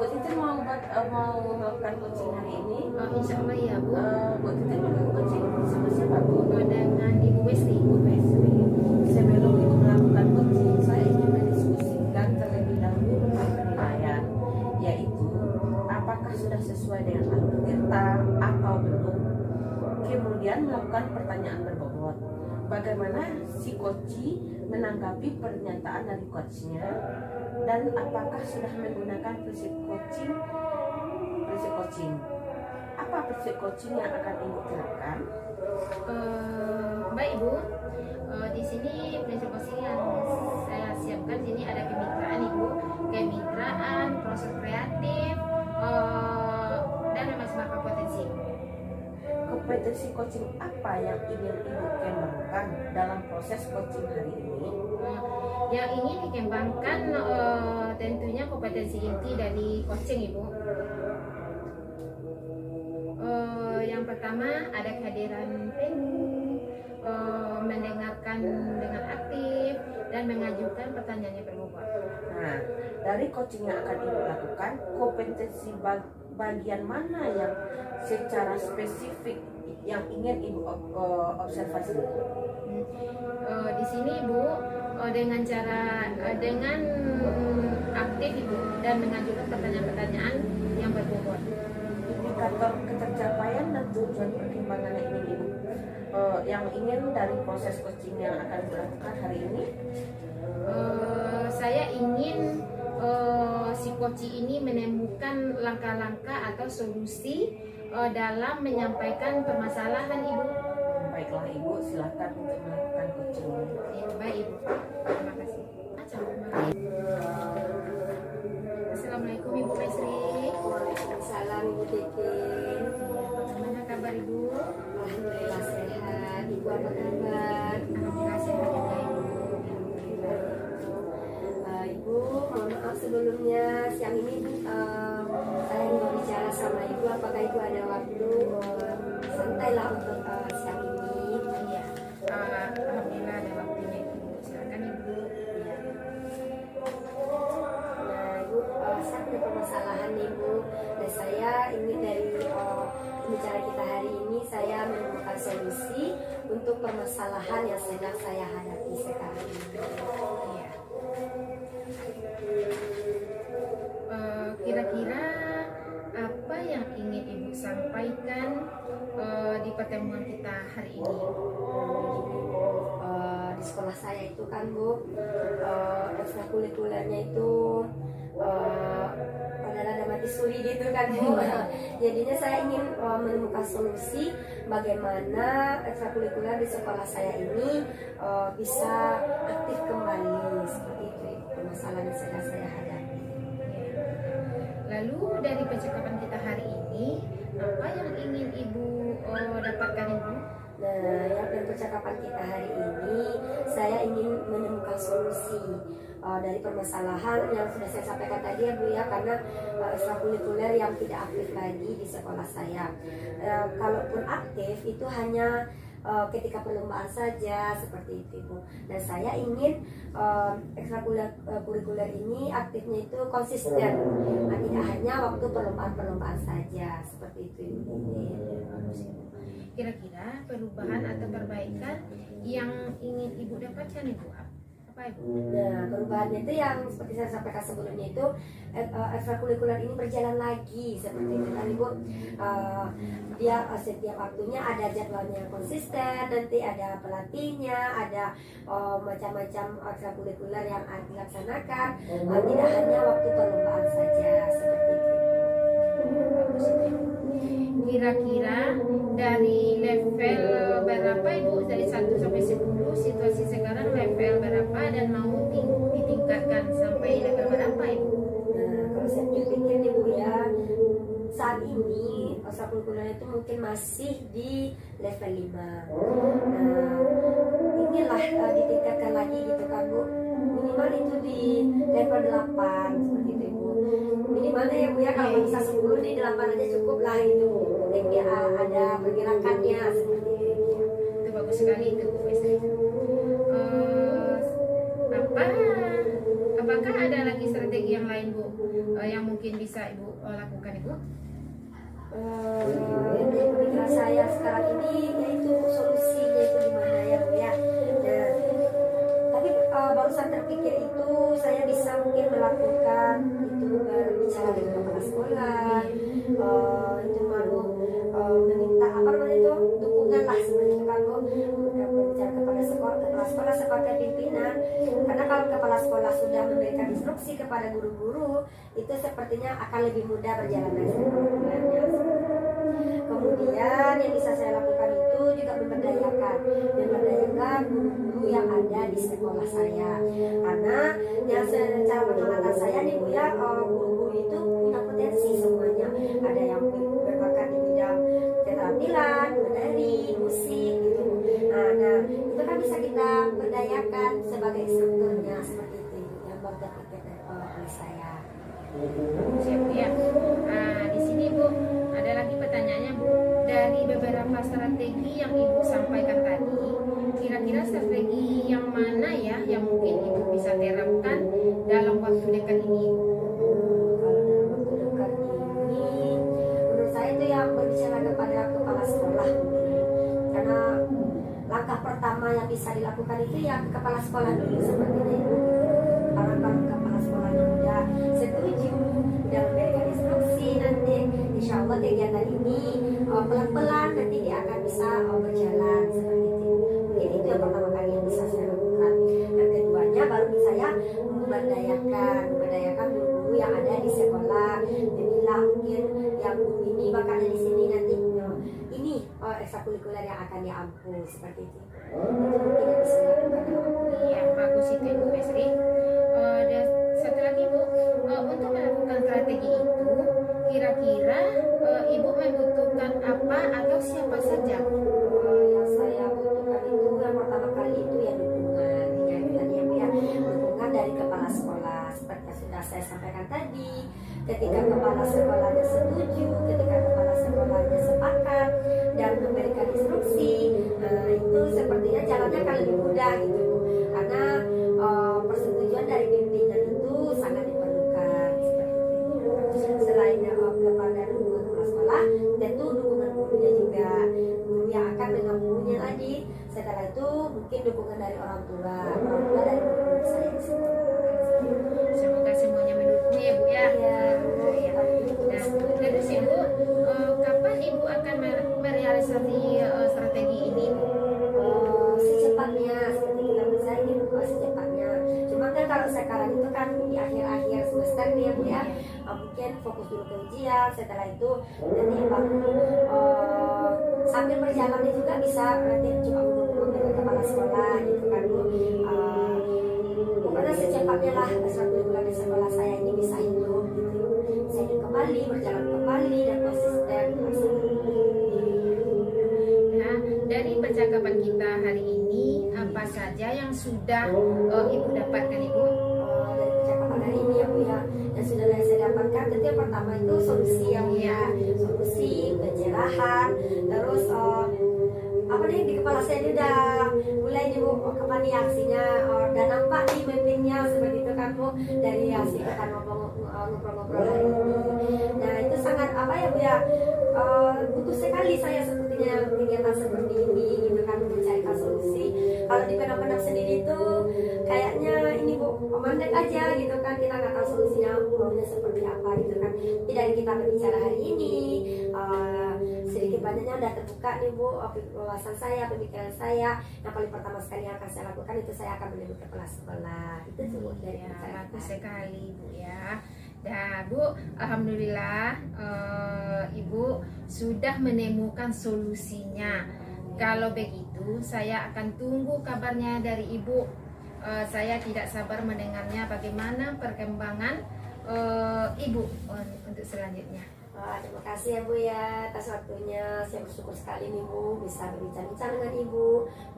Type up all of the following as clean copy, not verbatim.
Bu Titin mau melakukan coaching hari ini? Insya Allah ya Bu. Bu Titin mau coaching sama siapa Bu? Dengan Ibu Wesley. Sebelum Ibu melakukan coaching, saya ingin mendiskusikan terlebih dahulu tentang penilaian, yaitu apakah sudah sesuai dengan Alur Tirta atau belum. Kemudian melakukan pertanyaan berbobot. Bagaimana si coach menanggapi pernyataan dari coachnya, dan apakah sudah menggunakan prinsip coaching. Apa prinsip coaching yang akan Ibu terapkan? Baik Ibu, di sini prinsip coaching yang saya siapkan sini ada kemitraan Ibu, kemitraan, proses kreatif, dan memaksimalkan potensi. Kompetensi coaching apa yang ingin Ibu kembangkan dalam proses coaching hari ini? Yang ingin dikembangkan tentunya kompetensi inti dari coaching Ibu. Yang pertama ada kehadiran penuh, mendengarkan dengan aktif, dan mengajukan pertanyaan yang berbobot. Nah, dari coaching yang akan Ibu lakukan, kompetensi bagian mana yang secara spesifik yang ingin Ibu observasi? Di sini Ibu dengan aktif Ibu dan mengajukan pertanyaan-pertanyaan yang berbobot. Indikator ketercapaian dan tujuan perkembangan yang ingin Ibu yang ingin dari proses coaching yang akan dilakukan hari ini? Saya ingin si coach ini menemukan langkah-langkah atau solusi dalam menyampaikan permasalahan Ibu. Baiklah Ibu, silakan untuk melakukan coaching. Baik Ibu, terima kasih. Assalamualaikum Ibu Mesri. Waalaikumsalam Ibu Titin. Bagaimana kabar Ibu? Alhamdulillah sehat. Ibu apa kabar? Alhamdulillah sehat juga Ibu. Ibu, mohon maaf sebelumnya siang ini saya ingin berbicara sama Ibu. Apakah Ibu ada waktu santai lah untuk siang ini? Iya. Alhamdulillah ada waktunya Ibu. Silakan Ibu. Iya. Nah Ibu, saya punya permasalahan nih Ibu. Dan saya ingin dari pembicara kita hari ini saya menemukan solusi untuk permasalahan yang sedang saya hadapi sekarang ini. Iya. Kira-kira apa yang ingin Ibu sampaikan di pertemuan kita hari ini? Di sekolah saya itu kan Bu, ekstrakurikulernya itu adalah ada mati suri gitu kan Bu. Jadinya saya ingin menemukan solusi bagaimana ekstrakurikuler di sekolah saya ini bisa aktif kembali, seperti itu permasalahan yang sedang saya hadapi. Lalu dari percakapan kita hari ini, apa yang ingin Ibu dapatkan Ibu? Nah, yang dari percakapan kita hari ini, saya ingin menemukan solusi dari permasalahan yang sudah saya sampaikan tadi ya Bu ya, karena ekstrakurikuler yang tidak aktif lagi di sekolah saya. Kalaupun aktif itu hanya ketika perlombaan saja, seperti itu Bu. Dan saya ingin ekstrakurikuler ini aktifnya itu konsisten, tidak hanya waktu perlombaan saja, seperti itu Ibu. Kira-kira perubahan atau perbaikan yang ingin Ibu dapatkan Ibu apa Ibu? Nah, perubahannya itu yang seperti saya sampaikan sebelumnya itu ekstrakurikuler ini berjalan lagi seperti itu kan Ibu. Dia setiap waktunya ada jadwalnya yang konsisten, nanti ada pelatihnya, ada macam-macam ekstrakurikuler yang dilaksanakan, tidak hanya waktu perlombaan saja, seperti itu. Kira-kira dari level berapa Ibu, dari 1 sampai 10 situasi sekarang level berapa dan mau ditingkatkan sampai level berapa Ibu? Nah, kalau saya pikir nih Bu ya, saat ini ekstrakurikuler itu mungkin masih di level 5. Nah, inilah ditingkatkan lagi gitu kan Bu. Minimal itu di level 8 seperti itu Ibu. Minimalnya ya Bu ya, kalau bisa 10 di 8 aja cukup lah itu. Penting ada pergerakannya seperti itu. Itu bagus sekali itu Bu Estri. Apakah ada lagi strategi yang lain Bu yang mungkin bisa Ibu lakukan Ibu? Yang menjadi pemikiran saya sekarang ini yaitu solusinya itu gimana ya Bu ya. Nah, tapi barusan terpikir itu saya bisa mungkin melakukan itu berbicara dengan kepala sekolah, itu mau meminta apa namanya itu dukungan lah seperti itu kan Bu, berbicara kepada kepala sekolah sebagai pimpinan, karena kalau kepala sekolah sudah memberikan instruksi kepada guru-guru itu sepertinya akan lebih mudah berjalannya. Kemudian yang bisa saya lakukan itu juga memberdayakan guru-guru yang ada di sekolah saya, karena yang secara pengamatan saya nih Bu ya, guru-guru itu punya potensi semuanya, ada yang berbakat di bidang keterampilan, menari, musik gitu. Nah itu kan bisa kita berdayakan sebagai instrukturnya seperti itu yang baru terpikir oleh saya. Siap Bu ya. Nah, di sini Bu ada lagi pertanyaannya Bu. Dari beberapa strategi yang Ibu sampaikan tadi, kira-kira strategi yang mana ya yang mungkin Ibu bisa terapkan dalam waktu dekat ini? Kalau dalam waktu dekat ini, menurut saya itu yang berbicara kepada kepala sekolah, karena langkah pertama yang bisa dilakukan itu ya kepala sekolah dulu sepertinya itu. Karena kalau kepala sekolahnya udah setuju, udah memberikan instruksi, nanti insya Allah kegiatan ini pelan-pelan nanti dia akan bisa berjalan seperti itu. Mungkin itu yang pertama kali yang bisa saya lakukan. Dan keduanya baru saya memberdayakan guru-guru yang ada di sekolah. Demilah mungkin yang guru ini bakalnya di sini nanti ini ekstrakurikuler yang akan diampu seperti itu. Itu mungkin yang bisa dilakukan. Iya, bagus itu Ibu Mesri. Dan satu lagi Bu, untuk melakukan strategi itu, kira-kira Ibu membutuhkan apa atau siapa saja? Yang saya butuhkan itu yang pertama kali itu ya dukungan, dukungan dari kepala sekolah seperti yang sudah saya sampaikan tadi. Ketika kepala sekolahnya setuju, ketika kepala sekolahnya sepakat dan memberikan instruksi, itu sepertinya jalannya akan lebih mudah gitu, karena persetujuan dari pimpinan itu sangat diperlukan seperti itu. Selain kepada dukungan kepala sekolah, tentu dukungan gurunya juga, guru yang akan mengampunya lagi. Setelah itu mungkin dukungan dari orang tua dari guru saya di sekolah. Semoga semuanya mendukung ya Bu ya. Iya. Dan terus Ibu, kapan Ibu akan merealisasi strategi ini? Secepatnya, seperti kita bisa ini secepatnya. Cuma kan kalau sekarang itu kan di akhir-akhir semester nih ya Bu ya, mungkin fokus dulu ke ujian. Setelah itu nanti baru sambil berjalannya juga bisa nanti coba ngomong dengan kepala sekolah gitu kan Bu. Pokoknya secepatnya lah ekstrakurikuler di sekolah saya ini bisa hidup gitu, bisa hidup kembali, berjalan kembali dan konsisten. Nah, dari percakapan kita hari ini, apa saja yang sudah Ibu dapatkan Ibu? Dari percakapan hari ini ya Bu ya, yang sudah saya dapatkan tentu yang pertama itu solusi ya Bu ya, solusi, pencerahan, terus apa nih di kepala saya ini udah mulai nih Bu kembali aksinya, dan nampak di memimpinnya seperti itu kan Bu dari hasil kita ngobrol-ngobrol hari ini. Nah itu sangat apa ya Bu ya, butuh sekali saya sepertinya kegiatan seperti ini gitu kan, mencarikan solusi. Kalau di Penang sendiri itu kayaknya ini Bu mandek aja gitu kan, kita nggak tahu solusinya maunya seperti apa gitu kan. Tidak dari kita berbicara hari ini, sedikit banyaknya udah terbuka nih Bu wawasan saya, pemikiran saya. Yang paling pertama sekali yang akan saya lakukan itu saya akan menemui kepala sekolah. Itu Bu dari Ya, saya. bagus sekali Bu ya. Nah Bu, alhamdulillah Ibu sudah menemukan solusinya. Kalau begitu, saya akan tunggu kabarnya dari Ibu. Saya tidak sabar mendengarnya bagaimana perkembangan Ibu untuk selanjutnya. Terima kasih ya Bu ya atas waktunya. Saya bersyukur sekali nih Bu bisa berbincang-bincang dengan Ibu,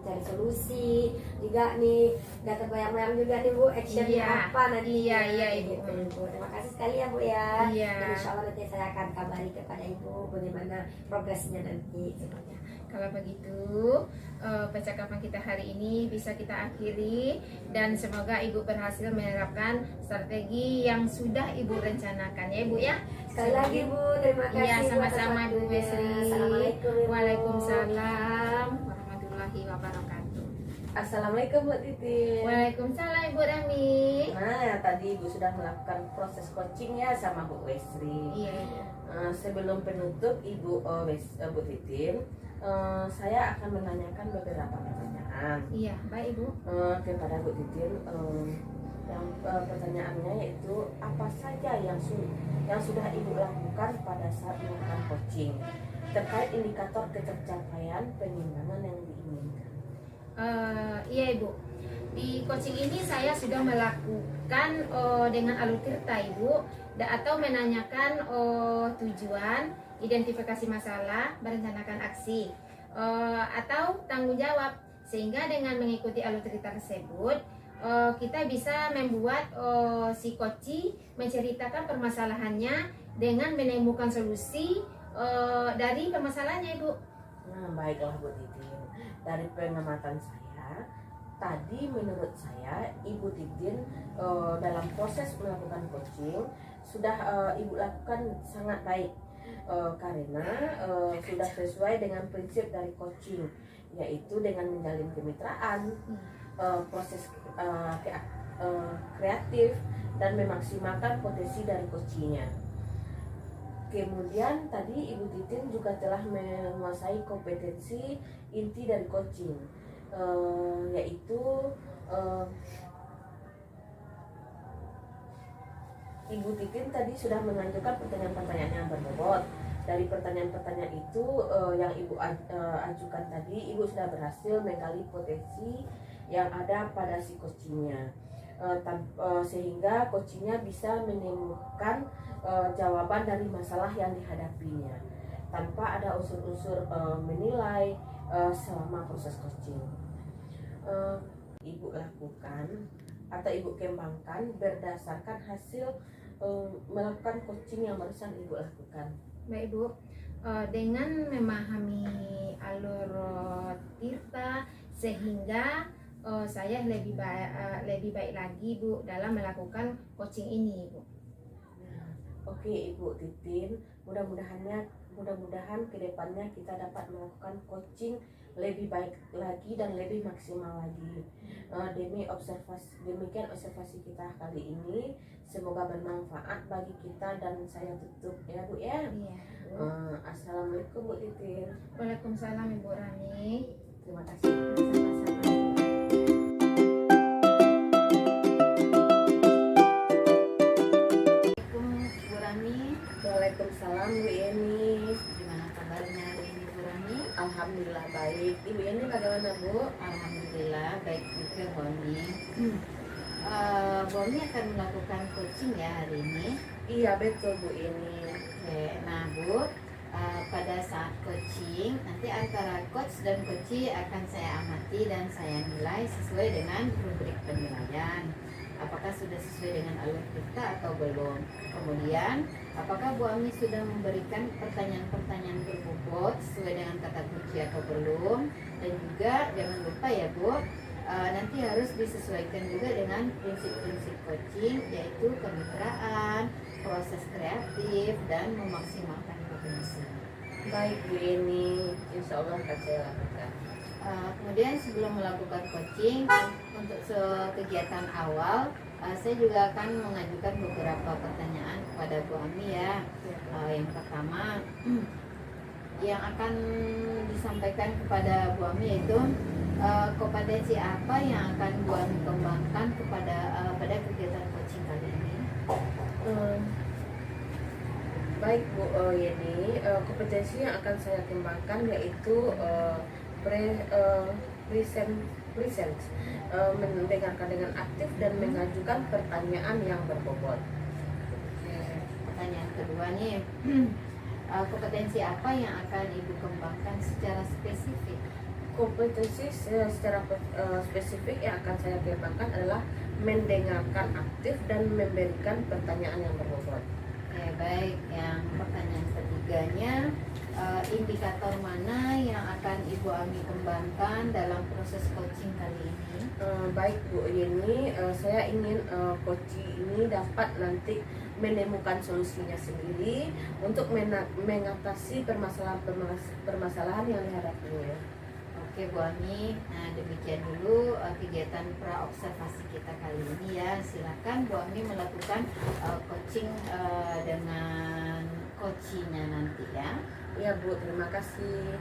mencari solusi juga nih. Udah terbayang-bayang juga nih Bu actionnya apa nanti. Iya Ibu. Gitu, Bu. Terima kasih sekali ya Bu ya. Iya. Dan insya Allah nanti saya akan kabari kepada Ibu bagaimana progresnya nanti semuanya. Kalau begitu, percakapan kita hari ini bisa kita akhiri dan semoga Ibu berhasil menerapkan strategi yang sudah Ibu rencanakan ya Ibu ya. Sekali lagi Bu, terima kasih. Iya, buat sama-sama Bu waktunya. Besri. Assalamualaikum Ibu. Waalaikumsalam warahmatullahi wabarakatuh. Assalamualaikum Bu Titin. Waalaikumsalam Ibu Rami. Nah, ya, tadi Ibu sudah melakukan proses coaching ya sama Bu Wesri. Iya Ibu. Sebelum penutup Bu Titin, saya akan menanyakan beberapa pertanyaan Iya, baik Ibu. kepada Bu Titin. Yang pertanyaannya yaitu apa saja yang sudah Ibu lakukan pada saat melakukan coaching terkait indikator ketercapaian penimbangan yang diinginkan. Iya Ibu. Di coaching ini saya sudah melakukan dengan alur tirta Ibu atau menanyakan tujuan, identifikasi masalah, merencanakan aksi atau tanggung jawab, sehingga dengan mengikuti alur tirta tersebut kita bisa membuat si coach menceritakan permasalahannya dengan menemukan solusi dari permasalahannya Ibu. Nah, baiklah Bu Titin. Dari pengamatan saya, tadi menurut saya Ibu Titin dalam proses melakukan coaching sudah Ibu lakukan sangat baik karena sudah sesuai dengan prinsip dari coaching, yaitu dengan menjalin kemitraan, proses kreatif dan memaksimalkan potensi dari coachingnya. Kemudian tadi Ibu Titin juga telah menguasai kompetensi inti dari coaching, yaitu Ibu Titin tadi sudah mengajukan pertanyaan-pertanyaan yang berbobot. Dari pertanyaan-pertanyaan itu yang Ibu ajukan tadi, Ibu sudah berhasil menggali potensi yang ada pada si coachingnya, sehingga coachingnya bisa menemukan jawaban dari masalah yang dihadapinya tanpa ada unsur-unsur menilai selama proses coaching. Ibu lakukan atau Ibu kembangkan berdasarkan hasil melakukan coaching yang barusan Ibu lakukan. Baik Bu, dengan memahami alur tirta sehingga saya lebih baik lagi Bu dalam melakukan coaching ini Bu. Oke Ibu Titin, mudah-mudahan kedepannya kita dapat melakukan coaching lebih baik lagi dan lebih maksimal lagi. Demikian observasi kita kali ini, semoga bermanfaat bagi kita dan saya tutup ya Bu ya. Iya. Assalamualaikum Bu Titin. Waalaikumsalam Ibu Rani. Terima kasih. Sama-sama. Waalaikumsalam Bu Yeni. Gimana kabarnya hari ini Bu Rani? Alhamdulillah baik. Ibu Yeni bagaimana Bu? Alhamdulillah baik juga Bu Ami. Bu Ami akan melakukan coaching ya hari ini. Iya betul Bu Yeni. Oke, nah Bu, pada saat coaching nanti antara coach dan coachee akan saya amati dan saya nilai sesuai dengan rubrik penilaian. Apakah sudah sesuai dengan alur kita atau belum? Kemudian, apakah Bu Ami sudah memberikan pertanyaan-pertanyaan berbobot sesuai dengan kata kunci atau belum? Dan juga jangan lupa ya Bu, nanti harus disesuaikan juga dengan prinsip-prinsip coaching, yaitu kemitraan, proses kreatif, dan memaksimalkan potensi. Baik Bu Yeni, insya Allah akan saya lakukan. Kemudian sebelum melakukan coaching untuk kegiatan awal, saya juga akan mengajukan beberapa pertanyaan kepada Bu Ami ya. Yang pertama yang akan disampaikan kepada Bu Ami yaitu kompetensi apa yang akan Bu Ami kembangkan pada kegiatan coaching kali ini. Baik Bu Yeni, kompetensi yang akan saya kembangkan yaitu present, mendengarkan dengan aktif dan mengajukan pertanyaan yang berbobot. Pertanyaan kedua nih, kompetensi apa yang akan Ibu kembangkan secara spesifik? Kompetensi secara spesifik yang akan saya kembangkan adalah mendengarkan aktif dan memberikan pertanyaan yang berbobot. Oke, baik. Yang pertanyaan ketiganya, indikator mana yang akan Ibu Ami kembangkan dalam proses coaching kali ini? Baik Bu Yeni, saya ingin coaching ini dapat nanti menemukan solusinya sendiri untuk mengatasi permasalahan yang dihadapinya. Oke Bu Ami, nah demikian dulu kegiatan pra-observasi kita kali ini ya. Silakan Bu Ami melakukan coaching dengan coachingnya nanti ya. Ya Bu, terima kasih.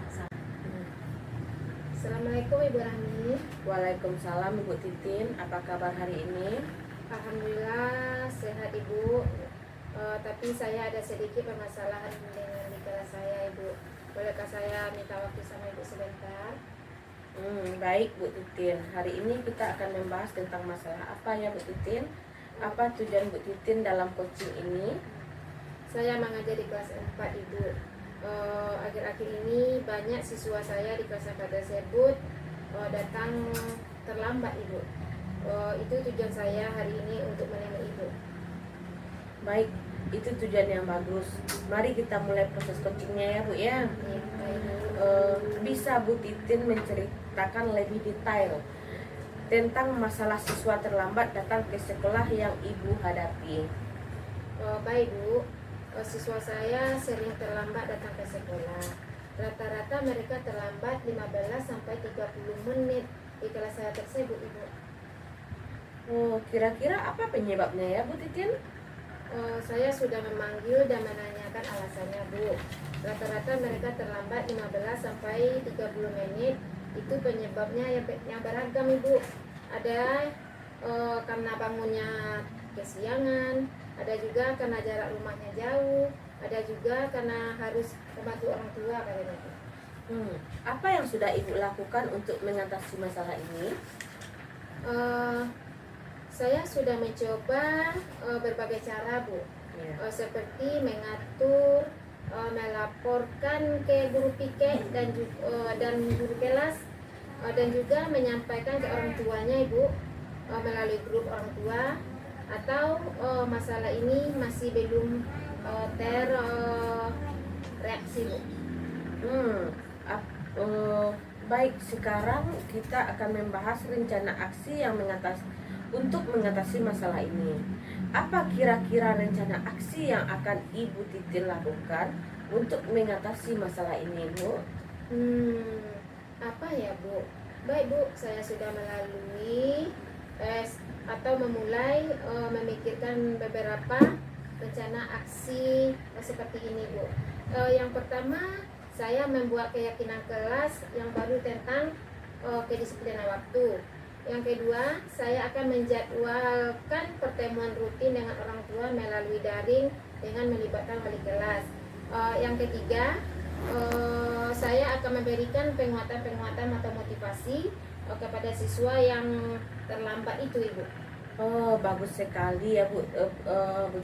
Assalamualaikum Ibu Rahmi. Waalaikumsalam Ibu Titin, apa kabar hari ini? Alhamdulillah sehat Ibu. Tapi saya ada sedikit permasalahan dengan di kelas saya Ibu. Bolehkah saya minta waktu sama Ibu sebentar? Baik Bu Titin, hari ini kita akan membahas tentang masalah apa ya Bu Titin? Apa tujuan Bu Titin dalam coaching ini? Saya mengajar di kelas 4 Ibu. Akhir-akhir ini banyak siswa saya di kelas 4 tersebut datang terlambat Ibu. Itu tujuan saya hari ini untuk menemui Ibu. Baik, itu tujuan yang bagus. Mari kita mulai proses coachingnya ya Bu ya. Iya, baik, Bu. Bisa Bu Titin menceritakan lebih detail tentang masalah siswa terlambat datang ke sekolah yang Ibu hadapi? Baik Bu, siswa saya sering terlambat datang ke sekolah. Rata-rata mereka terlambat 15 sampai 30 menit di kelas saya tersebut Ibu. Kira-kira apa penyebabnya ya Bu Titin? Saya sudah memanggil dan menanyakan alasannya Bu. Rata-rata mereka terlambat 15 sampai 30 menit. Itu penyebabnya yang beragam Ibu. Ada karena bangunnya kesiangan, ada juga karena jarak rumahnya jauh, ada juga karena harus membantu orang tua katanya Bu. Apa yang sudah Ibu lakukan untuk mengatasi masalah ini? Saya sudah mencoba berbagai cara Bu. Ya. Seperti mengatur, melaporkan ke guru piket dan guru kelas, dan juga menyampaikan ke orang tuanya Ibu melalui grup orang tua, atau masalah ini masih belum terreaksi Bu. Baik, sekarang kita akan membahas rencana aksi yang untuk mengatasi masalah ini. Apa kira-kira rencana aksi yang akan Ibu Titin lakukan untuk mengatasi masalah ini, Bu? Apa ya Bu? Baik Bu, saya sudah melalui atau memulai memikirkan beberapa rencana aksi seperti ini Bu. Yang pertama, saya membuat keyakinan kelas yang baru tentang kedisiplinan waktu. Yang kedua, saya akan menjadwalkan pertemuan rutin dengan orang tua melalui daring dengan melibatkan wali kelas. Yang ketiga, saya akan memberikan penguatan-penguatan atau motivasi kepada siswa yang terlambat itu Ibu. Bagus sekali ya Bu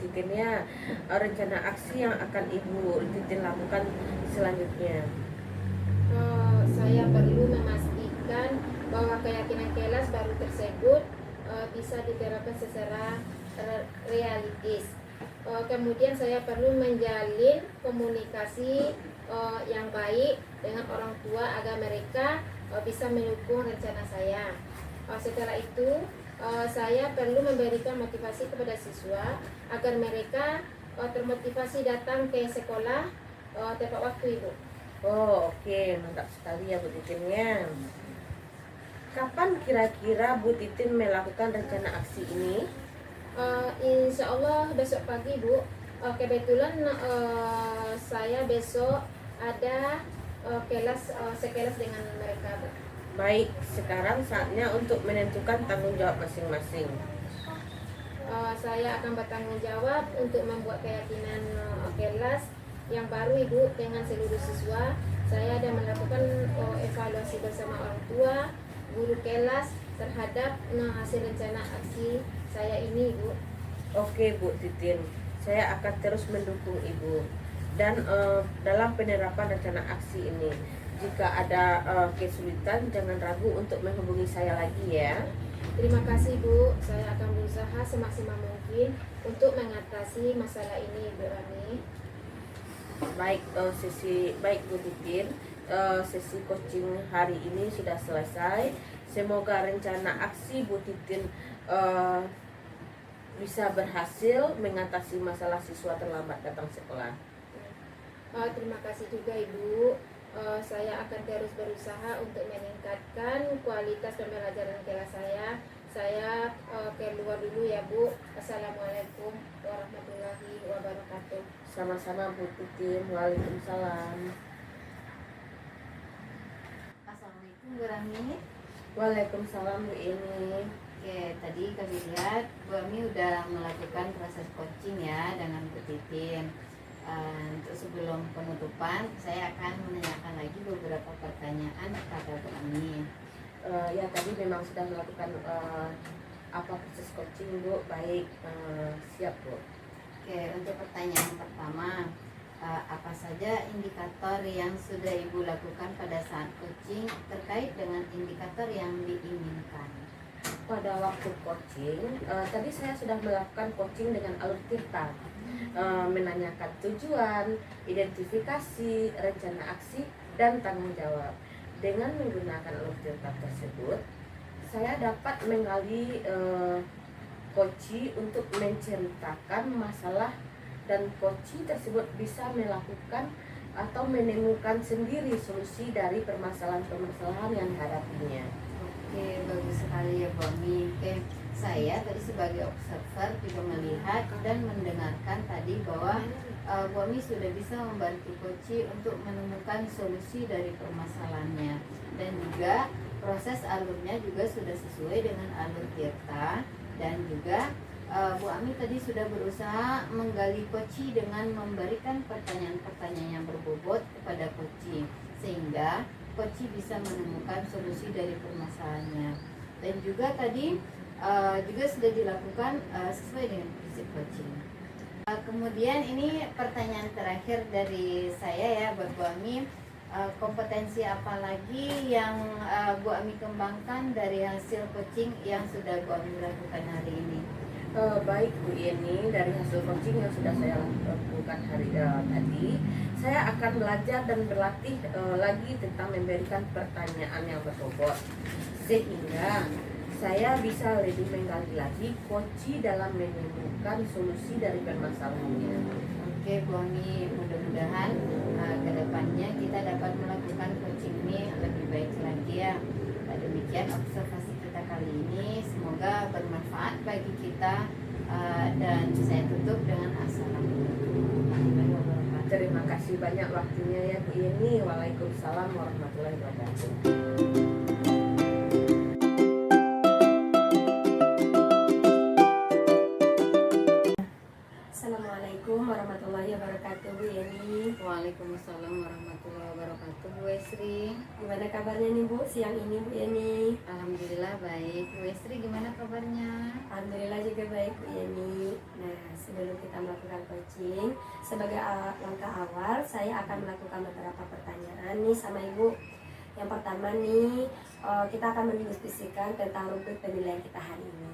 Titin ya. Rencana aksi yang akan Ibu Titin lakukan selanjutnya. Saya perlu memastikan bahwa keyakinan kelas baru tersebut bisa diterapkan secara realistis. Kemudian saya perlu menjalin komunikasi yang baik dengan orang tua agar mereka bisa mendukung rencana saya. Setelah itu saya perlu memberikan motivasi kepada siswa agar mereka termotivasi datang ke sekolah tepat waktu Ibu. Oke, mantap sekali ya Bu Titin ya. Kapan kira-kira Bu Titin melakukan rencana aksi ini? Insya Allah besok pagi Bu. Kebetulan saya besok ada sekelas dengan mereka Bu. Baik, sekarang saatnya untuk menentukan tanggung jawab masing-masing. Saya akan bertanggung jawab untuk membuat keyakinan kelas yang baru Ibu dengan seluruh siswa. Saya ada melakukan evaluasi bersama orang tua, guru kelas terhadap hasil rencana aksi saya ini Ibu. Oke Bu Titin, saya akan terus mendukung Ibu dan dalam penerapan rencana aksi ini. Jika ada kesulitan, jangan ragu untuk menghubungi saya lagi ya. Terima kasih Bu, saya akan berusaha semaksimal mungkin untuk mengatasi masalah ini Ibu Rani. Baik, baik Bu Titin, sesi coaching hari ini sudah selesai. Semoga rencana aksi Bu Titin bisa berhasil mengatasi masalah siswa terlambat datang sekolah. Terima kasih juga Ibu. Saya akan terus berusaha untuk meningkatkan kualitas pembelajaran kelas saya. Saya keluar dulu ya Bu. Assalamualaikum warahmatullahi wabarakatuh. Sama-sama Bu Titin. Waalaikumsalam. Assalamualaikum Bu Rami. Waalaikumsalam Bu Ini. Oke, tadi kami lihat Bu Ami udah melakukan proses coaching ya dengan Bu Titin. Untuk sebelum penutupan, saya akan menanyakan lagi beberapa pertanyaan kepada Bu Ami. Ya tadi memang sudah melakukan apa proses coaching Bu? Baik, siap Bu. Oke, untuk pertanyaan pertama, apa saja indikator yang sudah Ibu lakukan pada saat coaching terkait dengan indikator yang diinginkan? Pada waktu coaching, tadi saya sudah melakukan coaching dengan alur tirta, menanyakan tujuan, identifikasi, rencana aksi, dan tanggung jawab. Dengan menggunakan alur tirta tersebut, saya dapat menggali coaching untuk menceritakan masalah, dan coaching tersebut bisa melakukan atau menemukan sendiri solusi dari permasalahan-permasalahan yang dihadapinya. Oke, bagus sekali ya Bu Ami. Oke, saya tadi sebagai observer juga melihat dan mendengarkan tadi bahwa Bu Ami sudah bisa membantu Koci untuk menemukan solusi dari permasalahannya, dan juga proses alurnya juga sudah sesuai dengan alur Tirta, dan juga Bu Ami tadi sudah berusaha menggali Koci dengan memberikan pertanyaan-pertanyaan yang berbobot kepada Koci, sehingga Koci bisa menemukan solusi dari permasalahannya. Dan juga tadi juga sudah dilakukan sesuai dengan prinsip coaching. Kemudian ini pertanyaan terakhir dari saya ya buat Bu Ami. Kompetensi apa lagi yang Bu Ami kembangkan dari hasil coaching yang sudah Bu Ami lakukan hari ini? Baik Bu Yeni, dari hasil coaching yang sudah saya lakukan hari tadi, saya akan belajar dan berlatih lagi tentang memberikan pertanyaan yang berbobot, sehingga saya bisa lebih menggali lagi coaching dalam menemukan solusi dari permasalahannya. Oke Bu Ami, mudah-mudahan kedepannya kita dapat melakukan coaching ini lebih baik lagi ya. Demikian observasi kita kali ini, semoga bermanfaat bagi kita, dan saya tutup dengan assalamualaikum warahmatullahi wabarakatuh. Terima kasih banyak waktunya ya Bu Yeni. Waalaikumsalam warahmatullahi wabarakatuh. Assalamualaikum warahmatullahi wabarakatuh Bu Yeni. Waalaikumsalam warahmatullahi wabarakatuh Bu Esri. Gimana kabarnya nih Bu siang ini Bu Yeni? Alhamdulillah baik. Bu Esri gimana kabarnya? Alhamdulillah juga baik Bu Yeni. Nah, sebelum kita melakukan coaching, sebagai langkah awal saya akan melakukan beberapa pertanyaan nih sama Ibu. Yang pertama nih, kita akan mendiskusikan tentang rumput penilaian kita hari ini.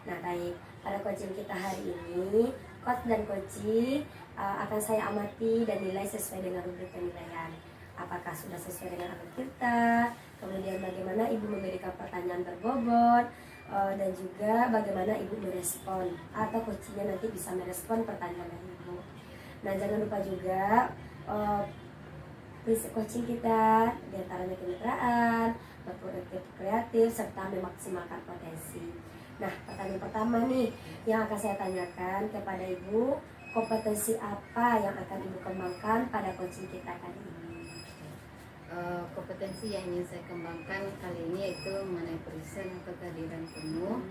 Nah baik, pada coaching kita hari ini, coach dan coaching akan saya amati dan nilai sesuai dengan rubrik penilaian. Apakah sudah sesuai dengan alur kita, kemudian bagaimana Ibu memberikan pertanyaan berbobot, dan juga bagaimana Ibu merespon, atau coachingnya nanti bisa merespon pertanyaan dari Ibu. Nah jangan lupa juga prinsip coaching kita diantaranya kemitraan, berproduktif kreatif, serta memaksimalkan potensi. Nah, pertanyaan pertama nih yang akan saya tanyakan kepada Ibu, kompetensi apa yang akan Ibu kembangkan pada coaching kita kali ini? Kompetensi yang ingin saya kembangkan kali ini yaitu mengenai present atau kehadiran penuh.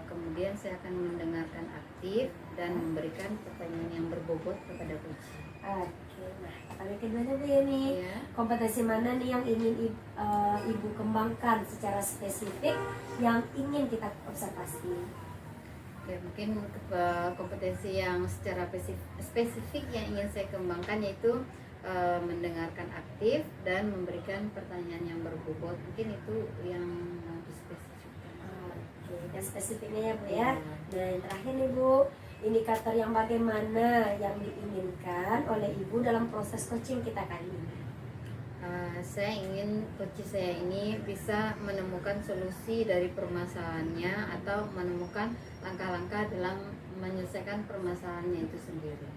Kemudian saya akan mendengarkan aktif dan memberikan pertanyaan yang berbobot kepada coach. Oke, nah pertanyaan keduanya Bu Yeni, kompetensi mana nih yang ingin Ibu kembangkan secara spesifik yang ingin kita observasi? Oke, mungkin kompetensi yang secara spesifik yang ingin saya kembangkan yaitu mendengarkan aktif dan memberikan pertanyaan yang berbobot. Mungkin itu yang dispesifikkan. Oke, dan spesifiknya ya Bu ya. Dan yang terakhir nih Bu, indikator yang bagaimana yang diinginkan oleh Ibu dalam proses coaching kita kali ini? Saya ingin coach saya ini bisa menemukan solusi dari permasalahannya atau menemukan langkah-langkah dalam menyelesaikan permasalahannya itu sendiri.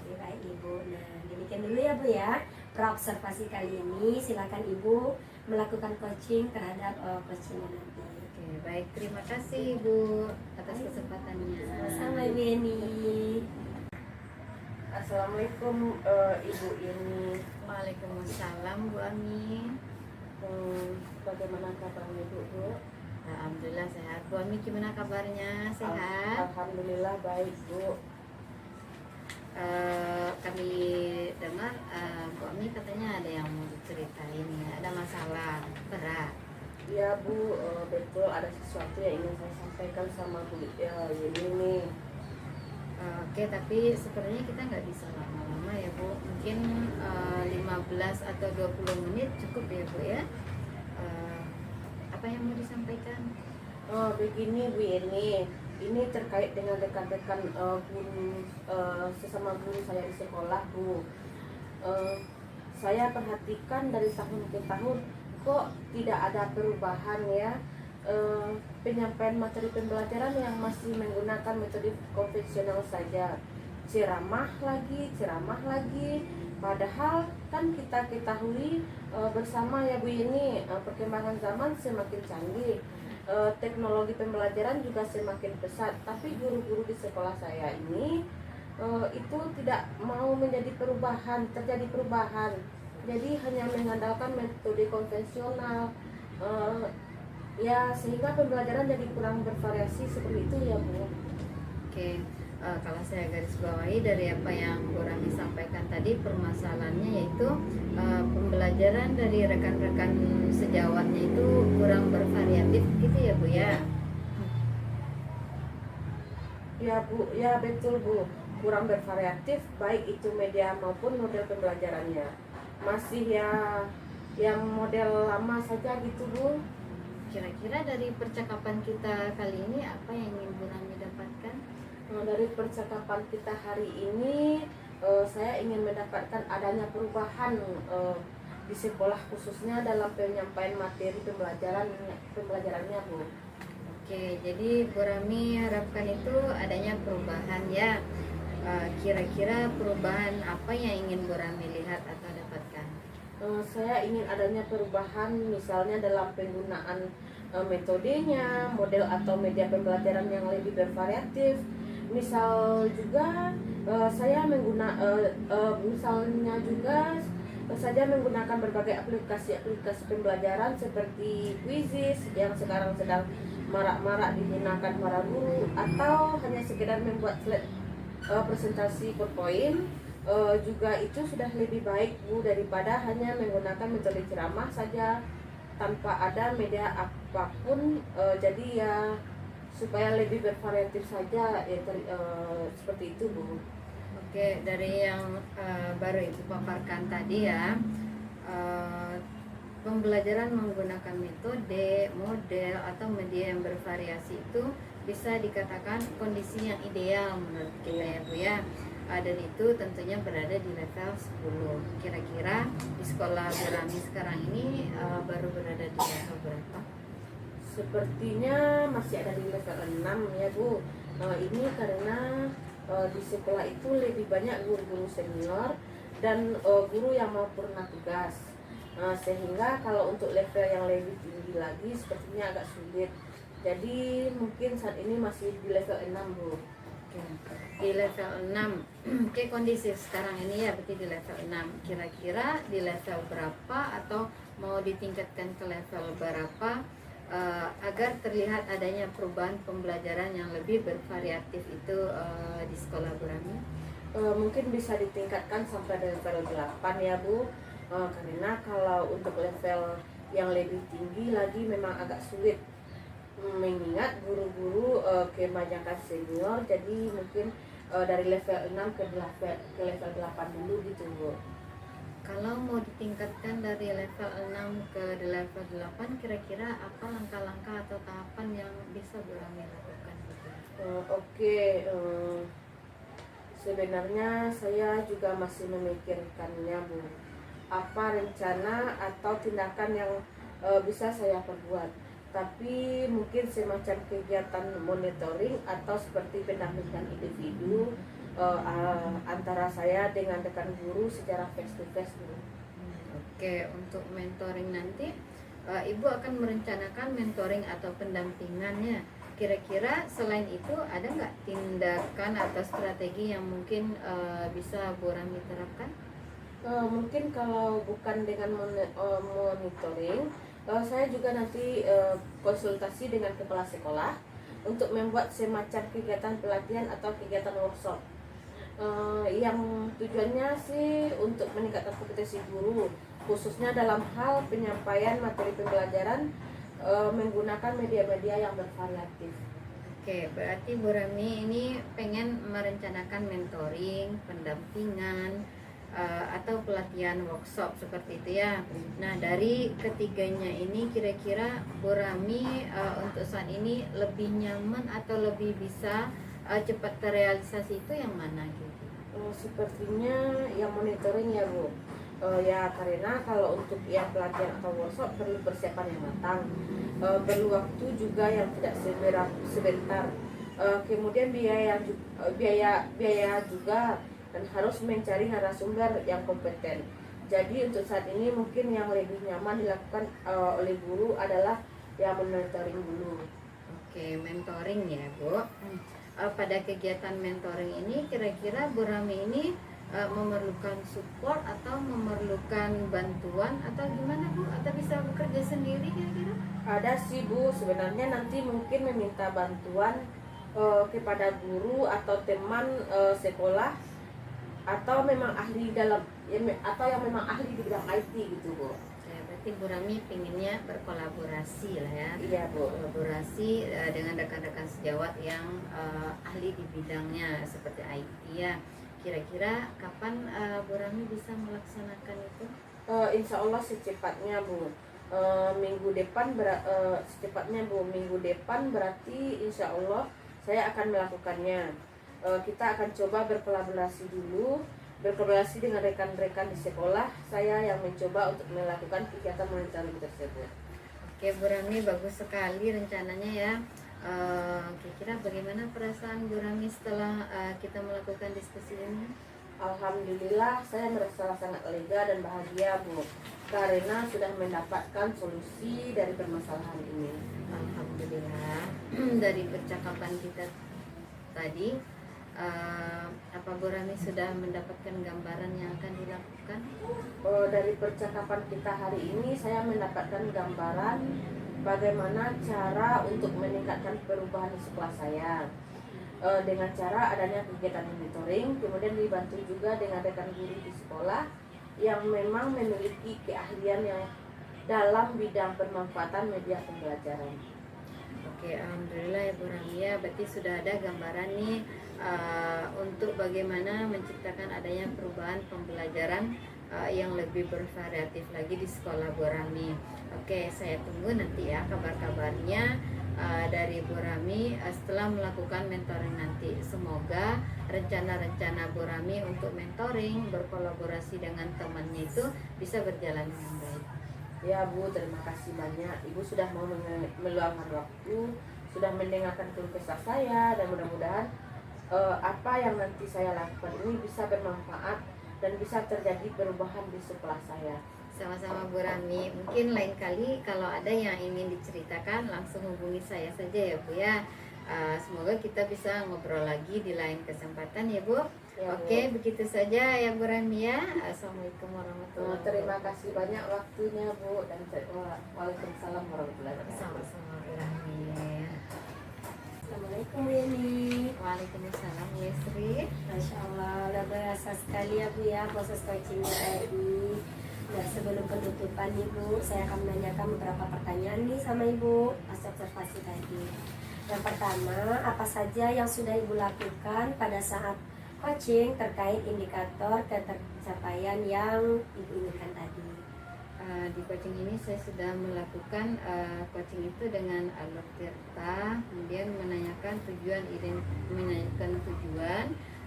Oke, baik Ibu. Nah, demikian dulu ya Bu ya praobservasi kali ini. Silakan Ibu melakukan coaching terhadap coachingnya nanti. Oke, baik, terima kasih Ibu atas kesempatannya. Sama-sama Ibu Yeni. Assalamualaikum Ibu ini. Waalaikumsalam Bu Ami. Bagaimana kabarnya Bu? Alhamdulillah sehat. Bu Ami gimana kabarnya? Sehat? Alhamdulillah baik Bu. Kami dengar Bu Ami katanya ada yang mau diceritain ya, ada masalah berat. Ya Bu, betul ada sesuatu yang ingin saya sampaikan sama Bu Yeni nih. Oke, tapi sebenarnya kita nggak bisa lama-lama ya Bu. Mungkin 15 atau 20 menit cukup ya Bu ya. Apa yang mau disampaikan? Begini Bu Yeni, ini terkait dengan rekan-rekan guru sesama guru saya di sekolah Bu. Saya perhatikan dari tahun ke tahun kok tidak ada perubahan ya. Penyampaian materi pembelajaran yang masih menggunakan metode konvensional saja, ceramah lagi, padahal kan kita ketahui bersama ya Bu ini perkembangan zaman semakin canggih, teknologi pembelajaran juga semakin pesat, tapi guru-guru di sekolah saya ini itu tidak mau terjadi perubahan, jadi hanya mengandalkan metode konvensional. Ya sehingga pembelajaran jadi kurang bervariasi seperti itu ya Bu. Oke, kalau saya garis bawahi dari apa yang Bu Rami sampaikan tadi, permasalahannya yaitu pembelajaran dari rekan-rekan sejawatnya itu kurang bervariatif gitu ya Bu ya. Ya Bu, ya betul Bu, kurang bervariatif baik itu media maupun model pembelajarannya. Masih ya yang model lama saja gitu Bu. Kira-kira dari percakapan kita kali ini apa yang ingin Bu Rami dapatkan? Dari percakapan kita hari ini, saya ingin mendapatkan adanya perubahan di sekolah khususnya dalam penyampaian materi pembelajarannya Bu. Oke, jadi Bu Rami harapkan itu adanya perubahan ya. Kira-kira perubahan apa yang ingin Bu Rami lihat atau dapatkan? Saya ingin adanya perubahan misalnya dalam penggunaan metodenya, model atau media pembelajaran yang lebih bervariatif. Misal juga misalnya juga saja menggunakan berbagai aplikasi pembelajaran seperti Quizizz yang sekarang sedang marak-marak digunakan para guru, atau hanya sekedar membuat slide presentasi PowerPoint. Juga itu sudah lebih baik Bu daripada hanya menggunakan metode ceramah saja tanpa ada media apapun. Jadi ya supaya lebih bervariatif saja ya, seperti itu Bu. Oke, dari yang baru Ibu paparkan tadi ya, pembelajaran menggunakan metode, model atau media yang bervariasi itu bisa dikatakan kondisi yang ideal menurut kita ya Bu ya. Dan itu tentunya berada di level 10. Kira-kira di sekolah Bu Rami sekarang ini baru berada di level berapa? Sepertinya masih ada di level 6 ya Bu. Ini karena di sekolah itu lebih banyak guru-guru senior dan guru yang mau purna tugas. Sehingga kalau untuk level yang lebih tinggi lagi sepertinya agak sulit. Jadi mungkin saat ini masih di level 6 Bu. Di level 6. Oke, kondisi sekarang ini ya berarti di level 6. Kira-kira di level berapa atau mau ditingkatkan ke level berapa agar terlihat adanya perubahan pembelajaran yang lebih bervariatif itu di sekolah Bu Rami? Mungkin bisa ditingkatkan sampai level 8 ya Bu. Karena kalau untuk level yang lebih tinggi lagi memang agak sulit, mengingat guru-guru kebanyakan senior, jadi mungkin dari level 6 ke level 8 dulu gitu Bu. Kalau mau ditingkatkan dari level 6 ke level 8, kira-kira apa langkah-langkah atau tahapan yang bisa Bu Rami lakukan? Sebenarnya saya juga masih memikirkannya, Bu. Apa rencana atau tindakan yang bisa saya perbuat. Tapi mungkin semacam kegiatan monitoring atau seperti pendampingan individu antara saya dengan rekan guru secara face to face, Bu. Oke, untuk mentoring nanti Ibu akan merencanakan mentoring atau pendampingannya. Kira-kira selain itu ada nggak tindakan atau strategi yang mungkin bisa Bu Rami terapkan? Mungkin kalau bukan dengan monitoring, saya juga nanti konsultasi dengan kepala sekolah untuk membuat semacam kegiatan pelatihan atau kegiatan workshop yang tujuannya sih untuk meningkatkan kompetensi guru, khususnya dalam hal penyampaian materi pembelajaran menggunakan media-media yang bervariatif. Oke, berarti Bu Rami ini pengen merencanakan mentoring, pendampingan, atau pelatihan workshop seperti itu ya. Nah, dari ketiganya ini kira-kira Bu Rami untuk saat ini lebih nyaman atau lebih bisa cepat terrealisasi itu yang mana gitu? Sepertinya yang monitoring ya, Bu. Ya karena kalau untuk yang pelatihan atau workshop perlu persiapan yang matang, perlu waktu juga yang tidak sebentar, kemudian biaya juga, dan harus mencari narasumber yang kompeten. Jadi untuk saat ini mungkin yang lebih nyaman dilakukan oleh guru adalah yang monitoring dulu. Oke, mentoring ya Bu. Pada kegiatan mentoring ini kira-kira Bu Rami ini memerlukan support atau memerlukan bantuan atau gimana Bu? Atau bisa bekerja sendiri kira-kira? Ada sih, Bu, sebenarnya nanti mungkin meminta bantuan kepada guru atau teman sekolah, atau memang ahli atau yang memang ahli di bidang IT gitu, Bu. Ya, berarti Bu Rami pinginnya berkolaborasi lah ya. Iya, Bu. Kolaborasi dengan rekan-rekan sejawat yang ahli di bidangnya seperti IT ya. Kira-kira kapan Bu Rami bisa melaksanakan itu? Insya Allah secepatnya, Bu. Secepatnya, Bu. Minggu depan berarti insya Allah saya akan melakukannya. Kita akan coba berkolaborasi dengan rekan-rekan di sekolah saya yang mencoba untuk melakukan kegiatan monitoring tersebut. Oke Bu Rami, bagus sekali rencananya ya. Kira-kira bagaimana perasaan Bu Rami setelah kita melakukan diskusi ini? Alhamdulillah saya merasa sangat lega dan bahagia, Bu, karena sudah mendapatkan solusi dari permasalahan ini. Alhamdulillah. Dari percakapan kita tadi, apa Bu Rami sudah mendapatkan gambaran yang akan dilakukan? Dari percakapan kita hari ini saya mendapatkan gambaran bagaimana cara untuk meningkatkan perubahan di sekolah saya, dengan cara adanya kegiatan monitoring, kemudian dibantu juga dengan rekan guru di sekolah yang memang memiliki keahlian yang dalam bidang pemanfaatan media pembelajaran. Oke, alhamdulillah ya Bu Rami ya, berarti sudah ada gambaran nih untuk bagaimana menciptakan adanya perubahan pembelajaran yang lebih bervariatif lagi di sekolah Bu Rami. Oke, saya tunggu nanti ya kabar-kabarnya dari Bu Rami setelah melakukan mentoring nanti. Semoga rencana-rencana Bu Rami untuk mentoring, berkolaborasi dengan temannya itu bisa berjalan dengan baik. Ya, Bu, terima kasih banyak. Ibu sudah mau meluangkan waktu, sudah mendengarkan keluh kesah saya, dan mudah-mudahan apa yang nanti saya lakukan ini bisa bermanfaat dan bisa terjadi perubahan di sekolah saya. Sama-sama Bu Rami. Mungkin lain kali kalau ada yang ingin diceritakan langsung hubungi saya saja ya Bu ya. Semoga kita bisa ngobrol lagi di lain kesempatan ya Bu. Ya, Bu. Oke, begitu saja ya Bu Rami ya. Assalamualaikum warahmatullahi wabarakatuh. Terima kasih banyak waktunya, Bu, dan waalaikumsalam warahmatullahi wabarakatuh. Sama-sama Bu Rami. Assalamualaikum Bu Yeni. Waalaikumsalam Bu Yesri. Masya Allah, udah berasa sekali ya Bu ya proses coachingnya tadi. Nah, sebelum penutupan Ibu, saya akan menanyakan beberapa pertanyaan nih sama Ibu atas observasi tadi. Yang pertama, apa saja yang sudah Ibu lakukan pada saat coaching terkait indikator ketercapaian yang Ibu inginkan tadi? Di coaching ini saya sudah melakukan coaching itu dengan alur tirta, kemudian menanyakan tujuan,